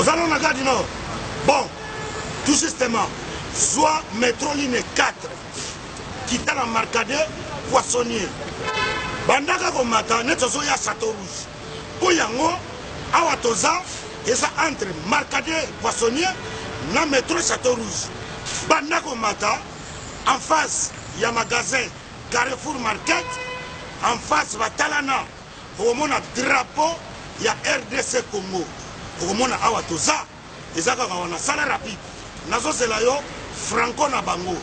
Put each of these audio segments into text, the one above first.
Aux allons la gare du Nord. Bon, tout justement, soit métro ligne 4, qui est la marcade poissonnier. Bandaka komata, nettozo ya Château Rouge. Poyango, awatoza, et ça entre marcade poissonnier, na métro Château Rouge. Bandaka komata, en face, il y a un magasin Carrefour Market, en face, Batalana, au moment drapeau, il y a RDC Congo. Au moment awatoza, et ça, on a salaire rapide. Nazo Zelayo, Franco Nabango,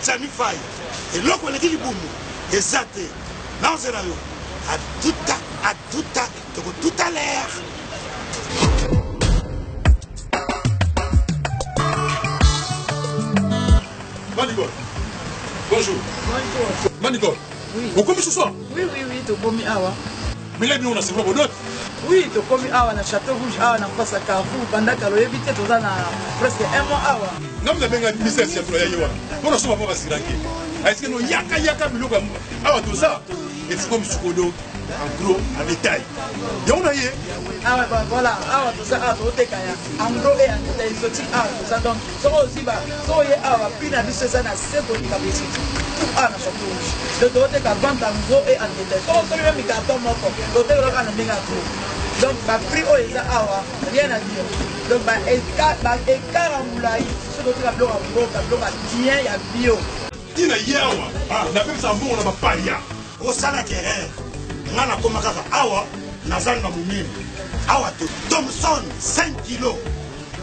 Tsanifai, et l'autre, on est qui boum, et Zate, Nazo Zelayo, à tout à l'heure. Manigol, bonjour. Bonjour. Manigol, Oui. vous commis ce soir? Oui, tu commis awa. Mais là, on a c'est quoi d'autre? Oui, tu commis awa na Château Rouge, awa na face à Carrefour, pendant que l'on évite tout ça na presque un mois awa. Non, mais bien, ministère, c'est pour y avoir. On a souvent pas si ranké. Est-ce que nous yaka biloko awa tout ça? Et c'est comme Sukodo, en gros, en détail. Et on a yé. Ah ouais, bon, voilà, awa tout ça, awa tout kaya. En gros et en détail, sorti awa tout ça. Donc, so aussi ba, so yé awa, puis na biso ça na 7 de capacité. Tout awa na Château Rouge. De tout ka vente en gros et en détail. So celui même carton moko, l'hôtel là na menga gros. Donc, ba prix o eza awa, rien à dire. Donc, ba écart en moulaï, ce que tu as bloqué en gros, tu as bloqué bien, il y a bio. Tina yawa, na même ça bon on a pas paria. Au salaire, nana komakaka awa, nazanga mumini. Awa to Thomson 5 kg,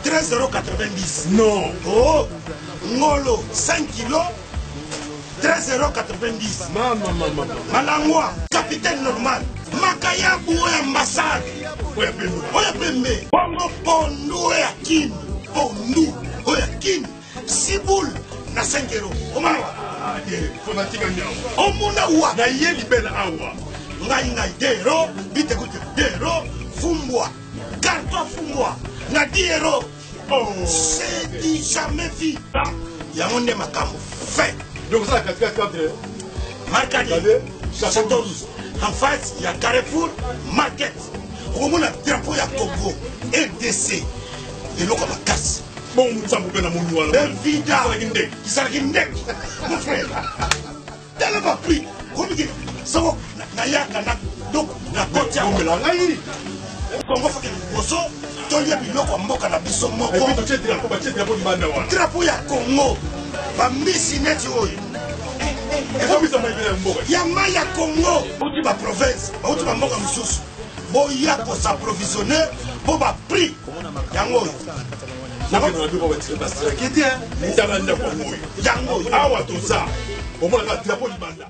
13,90 €. Non. Oh, Ngolo 5 kg, 13,90 €. Maman. Malangwa, capitaine normal. Makayabu et ambassade. Oya pembe. Oya pembe. Bongo pondu et akin. Pondu. Oya kin. Siboul na 5 €. Omawa. Fanatique en yawa. Omuna wa. Na yé libelle awa. Ngai 2 €. Bite koute 2 €. Fumbwa. Carton fumbwa. Na 10 €. Oh. C'est dit jamais vu. Yango nde makambo fait. Donc ça, 4. Marcadi. Château Rouge. En face, il y a Carrefour Market. Au moment où drapeau, il y a Congo, RDC. Et l'eau comme la casse. Bon, nous sommes bien à mon nouveau. Vida. Qui s'arrête une deck. Mon frère. Tellement pas pris. Comme il dit. Ça va. Nayaka. Donc, la côte. On me l'a raillé. Congo fait que le bosso. Tolia biloko mboka na biso moko. Et puis, tu as dit drapeau du Bandawa. Drapeau, il y a Congo. Bambisi net yoy. Yama ya Congo, bouti ba province, bouti ba mboka mususu. Boya ko s'approvisionner, bo ba prix. Yango. Yango. Awa tout ça. Au moins, la drapeau du Banda.